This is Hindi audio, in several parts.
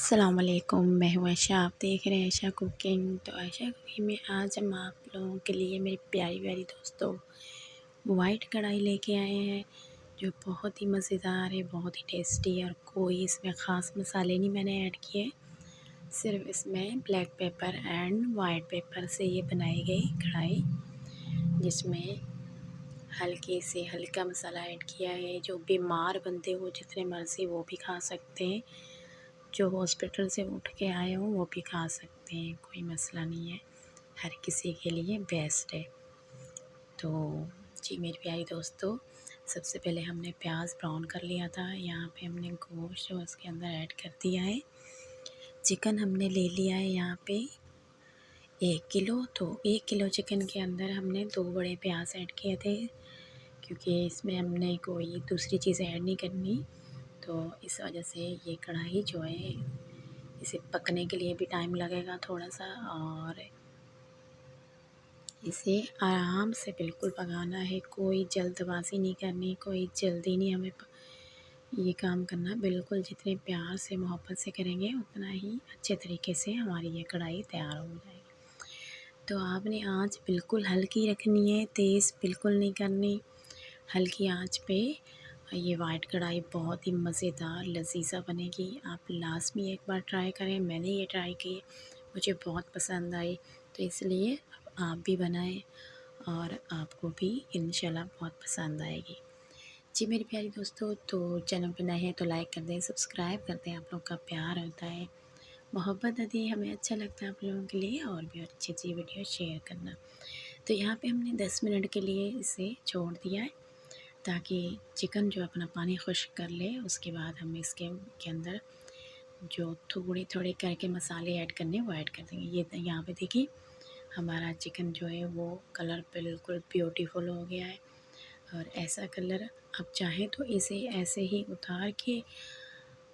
अस्सलामुअलैकुम, मैं हूँ आयशा। आप देख रहे हैं आयशा कुकिंग। तो आयशा कुकिंग में आज हम आप लोगों के लिए मेरी प्यारी प्यारी दोस्तों वाइट कढ़ाई लेके आए हैं, जो बहुत ही मज़ेदार है, बहुत ही टेस्टी। और कोई इसमें ख़ास मसाले नहीं मैंने ऐड किए, सिर्फ इसमें black pepper and white paper से ये बनाई गई कढ़ाई, जिसमें हल्के से हल्का मसाला ऐड किया है। जो बीमार बंदे हो जितने मर्ज़ी वो भी खा सकते हैं, जो हॉस्पिटल से उठ के आए हों वो भी खा सकते हैं, कोई मसला नहीं है, हर किसी के लिए बेस्ट है। तो जी मेरे प्यारे दोस्तों, सबसे पहले हमने प्याज ब्राउन कर लिया था। यहाँ पे हमने गोश्त जो उसके अंदर ऐड कर दिया है। चिकन हमने ले लिया है यहाँ पे 1 किलो। तो 1 किलो चिकन के अंदर हमने 2 बड़े प्याज ऐड किए थे, क्योंकि इसमें हमने कोई दूसरी चीज़ें ऐड नहीं करनी। तो इस वजह से ये कढ़ाई जो है, इसे पकने के लिए भी टाइम लगेगा थोड़ा सा, और इसे आराम से बिल्कुल पकाना है, कोई जल्दबाज़ी नहीं करनी, कोई जल्दी नहीं हमें ये काम करना। बिल्कुल जितने प्यार से मोहब्बत से करेंगे उतना ही अच्छे तरीके से हमारी ये कढ़ाई तैयार हो जाएगी। तो आपने आँच बिल्कुल हल्की रखनी है, तेज़ बिल्कुल नहीं करनी, हल्की आँच पे ये वाइट कढ़ाई बहुत ही मज़ेदार लज़ीज़ा बनेगी। आप लाज़मी एक बार ट्राई करें, मैंने ये ट्राई की, मुझे बहुत पसंद आई, तो इसलिए अब आप भी बनाएं और आपको भी इंशाल्लाह बहुत पसंद आएगी। जी मेरे प्यारे दोस्तों, तो चैनल पे नए हैं तो लाइक कर दें, सब्सक्राइब कर दें, आप लोग का प्यार होता है, मोहब्बत होती है, हमें अच्छा लगता है आप लोगों के लिए, और भी अच्छी अच्छी वीडियो शेयर करना। तो यहाँ पे हमने 10 मिनट के लिए इसे छोड़ दिया है, ताकि चिकन जो अपना पानी खुश्क कर ले। उसके बाद हम इसके के अंदर जो थोड़े थोड़े करके मसाले ऐड करने वो ऐड कर देंगे। ये यहाँ पे देखिए हमारा चिकन जो है वो कलर बिल्कुल ब्यूटीफुल हो गया है, और ऐसा कलर आप चाहें तो इसे ऐसे ही उतार के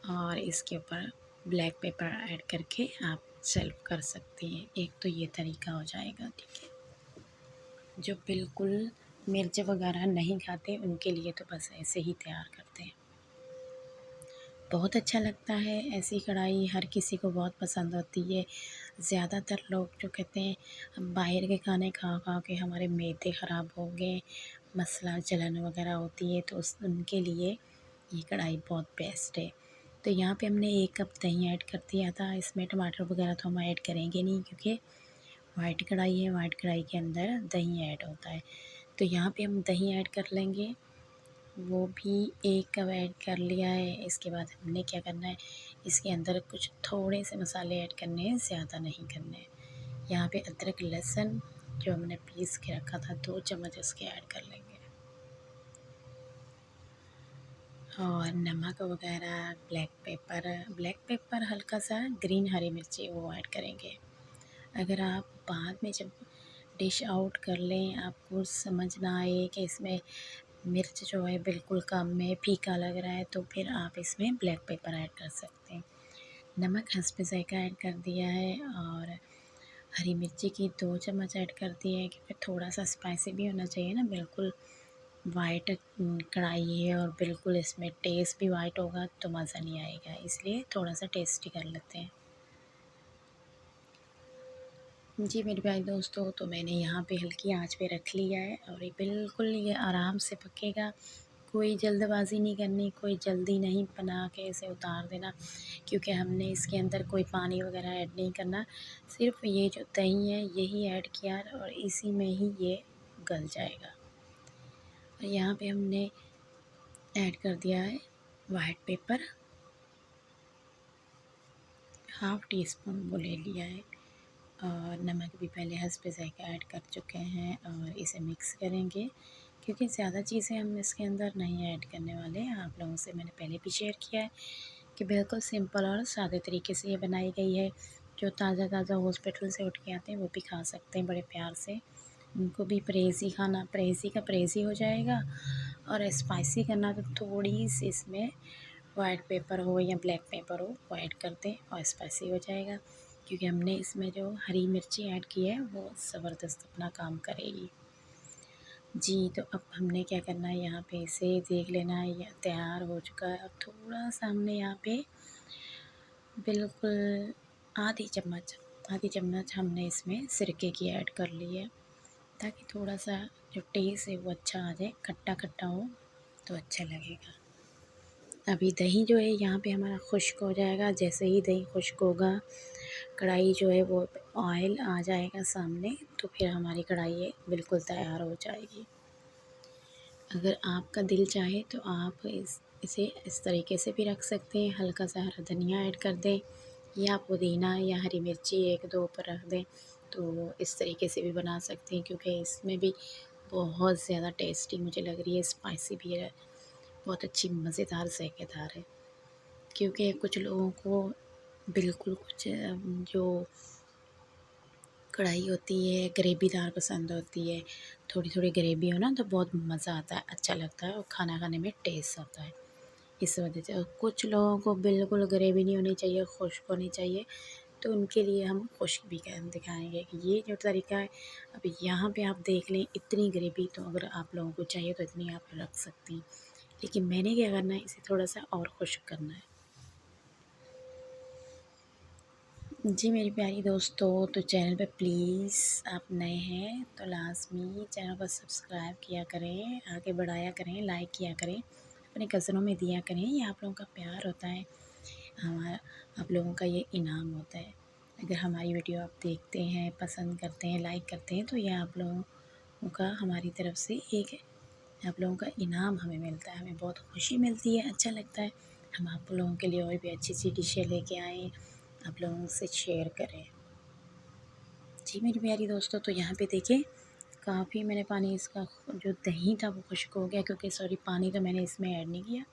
और इसके ऊपर ब्लैक पेपर ऐड करके आप सर्व कर सकते हैं। एक तो ये तरीका हो जाएगा, ठीक है। जो बिल्कुल मिर्च वगैरह नहीं खाते उनके लिए तो बस ऐसे ही तैयार करते हैं। बहुत अच्छा लगता है ऐसी कढ़ाई, हर किसी को बहुत पसंद होती है। ज़्यादातर लोग जो कहते हैं हम बाहर के खाने खा खा के हमारे मैदे ख़राब हो गए, मसला जलन वगैरह होती है, तो उनके लिए ये कढ़ाई बहुत बेस्ट है। तो यहाँ पे हमने 1 कप दही ऐड कर दिया था। इसमें टमाटर वगैरह तो हम ऐड करेंगे नहीं, क्योंकि वाइट कढ़ाई है, वाइट कढ़ाई के अंदर दही ऐड होता है। तो यहाँ पे हम दही ऐड कर लेंगे, वो भी 1 कप ऐड कर लिया है। इसके बाद हमने क्या करना है, इसके अंदर कुछ थोड़े से मसाले ऐड करने हैं, ज़्यादा नहीं करने हैं। यहाँ पे अदरक लहसुन जो हमने पीस के रखा था 2 चम्मच उसके ऐड कर लेंगे, और नमक वगैरह, ब्लैक पेपर हल्का सा, ग्रीन हरी मिर्ची वो ऐड करेंगे। अगर आप बाद में जब डिश आउट कर लें, आपको समझ ना आए कि इसमें मिर्च जो है बिल्कुल कम है, फीका लग रहा है, तो फिर आप इसमें ब्लैक पेपर ऐड कर सकते हैं। नमक हस्ब ज़ायक़ा ऐड कर दिया है, और हरी मिर्ची की 2 चम्मच ऐड कर दिए हैं, क्योंकि थोड़ा सा स्पाइसी भी होना चाहिए ना। बिल्कुल वाइट कढ़ाई है और बिल्कुल इसमें टेस्ट भी वाइट होगा तो मज़ा नहीं आएगा, इसलिए थोड़ा सा टेस्टी कर लेते हैं। जी मेरे प्यारे दोस्तों, तो मैंने यहाँ पे हल्की आंच पे रख लिया है, और ये बिल्कुल ये आराम से पकेगा, कोई जल्दबाज़ी नहीं करनी, कोई जल्दी नहीं बना के इसे उतार देना, क्योंकि हमने इसके अंदर कोई पानी वगैरह ऐड नहीं करना। सिर्फ ये जो दही है यही ऐड किया, और इसी में ही ये गल जाएगा। और यहाँ पे हमने ऐड कर दिया है white paper, half tea spoon वो ले लिया है, और नमक भी पहले हस्ब ज़ायक़ा ऐड कर चुके हैं, और इसे मिक्स करेंगे, क्योंकि ज़्यादा चीज़ें हम इसके अंदर नहीं ऐड करने वाले हैं। आप लोगों से मैंने पहले भी शेयर किया है कि बिल्कुल सिंपल और सादे तरीके से ये बनाई गई है। जो ताज़ा ताज़ा हॉस्पिटल से उठ के आते हैं वो भी खा सकते हैं बड़े प्यार से, उनको भी परहेज़ी खाना, परहेज़ी का परहेज़ी हो जाएगा, और स्पाइसी करना तो थोड़ी सी इसमें वाइट पेपर हो या ब्लैक पेपर हो वो ऐड कर दें और स्पाइसी हो जाएगा, क्योंकि हमने इसमें जो हरी मिर्ची ऐड की है वो ज़बरदस्त अपना काम करेगी। जी, तो अब हमने क्या करना है, यहाँ पे इसे देख लेना है ये तैयार हो चुका है। अब थोड़ा सा हमने यहाँ पे बिल्कुल आधी चम्मच आधी चम्मच हमने इसमें सिरके की ऐड कर ली है, ताकि थोड़ा-सा जो टेस्ट है वो अच्छा आ जाए, खट्टा-खट्टा हो तो अच्छा लगेगा। अभी दही जो है यहाँ पे हमारा खुश्क हो जाएगा, जैसे ही दही खुश्क होगा, कढ़ाई जो है वो ऑयल आ जाएगा सामने, तो फिर हमारी कढ़ाई ये बिल्कुल तैयार हो जाएगी। अगर आपका दिल चाहे तो आप इसे इस तरीके से भी रख सकते हैं, हल्का सा हरा धनिया ऐड कर दें या पुदीना या हरी मिर्ची 1-2 ऊपर रख दें, तो इस तरीके से भी बना सकते हैं, क्योंकि इसमें भी बहुत ज़्यादा टेस्टी मुझे लग रही है, स्पाइसी भी है, बहुत अच्छी मज़ेदार ज़ायकेदार है। क्योंकि कुछ लोगों को बिल्कुल कुछ जो कढ़ाई होती है ग्रेवीदार पसंद होती है, थोड़ी-थोड़ी ग्रेवी हो ना तो बहुत मज़ा आता है, अच्छा लगता है और खाना खाने में टेस्ट आता है। इस वजह से और कुछ लोगों को बिल्कुल ग्रेवी नहीं होनी चाहिए, खुश्क होनी चाहिए, तो उनके लिए हम खुश्क भी क दिखाएँगे कि ये जो तरीका है, अब यहाँ पे आप देख लें इतनी ग्रेवी, तो अगर आप लोगों को चाहिए तो इतनी आप रख सकती हैं। लेकिन मैंने क्या करना है, इसे थोड़ा-सा और खुश्क करना है। जी मेरी प्यारी दोस्तों, तो चैनल पे प्लीज़ आप नए हैं तो लाज़मी चैनल को सब्सक्राइब किया करें, आगे बढ़ाया करें, लाइक किया करें, अपने कज़नों में दिया करें, ये आप लोगों का प्यार होता है, हमारा आप लोगों का ये इनाम होता है। अगर हमारी वीडियो आप देखते हैं, पसंद करते हैं, लाइक करते हैं, तो ये आप लोगों का हमारी तरफ से एक आप लोगों का इनाम हमें मिलता है, हमें बहुत खुशी मिलती है, अच्छा लगता है। हम आप लोगों के लिए और भी अच्छी-अच्छी डिशें लेके आएँ, आप लोगों से शेयर करें। जी मेरी प्यारी दोस्तों, तो यहाँ पे देखिए काफ़ी मैंने पानी इसका जो दही था वो खुश्क हो गया, क्योंकि सॉरी पानी तो मैंने इसमें ऐड नहीं किया,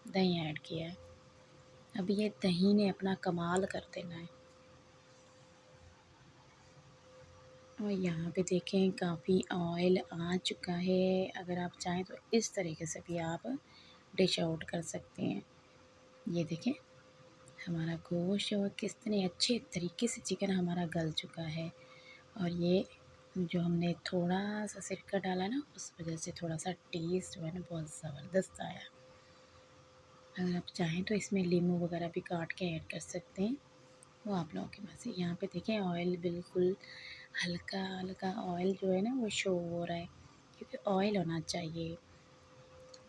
दही ऐड किया है। अब ये दही ने अपना कमाल कर देना है। और यहाँ पे देखें काफ़ी ऑयल आ चुका है, अगर आप चाहें तो इस तरीके से भी आप डिश आउट कर सकते हैं। ये देखें हमारा गोश्त और कितने अच्छे तरीके से चिकन हमारा गल चुका है, और ये जो हमने थोड़ा-सा सिरका डाला ना, उस वजह से थोड़ा-सा टेस्ट जो है ना बहुत ज़बरदस्त आया। अगर आप चाहें तो इसमें लीमू वगैरह भी काट के ऐड कर सकते हैं, वो आप लोगों की मर्ज़ी। यहाँ पे देखें ऑयल बिल्कुल हल्का-हल्का ऑयल जो है ना वो शो हो रहा है, क्योंकि ऑयल होना चाहिए।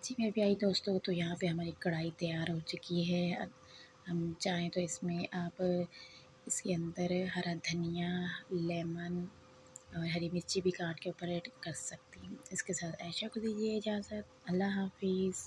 जी मेरे प्यारे दोस्तों, तो यहाँ पे हमारी कढ़ाई तैयार हो चुकी है। अब हम चाहें तो इसमें आप इसके अंदर हरा धनिया, लेमन और हरी मिर्ची भी काट के ऊपर ऐड कर सकती हैं। इसके साथ ऐशा को दीजिए इजाज़त। अल्लाह हाफ़िज़।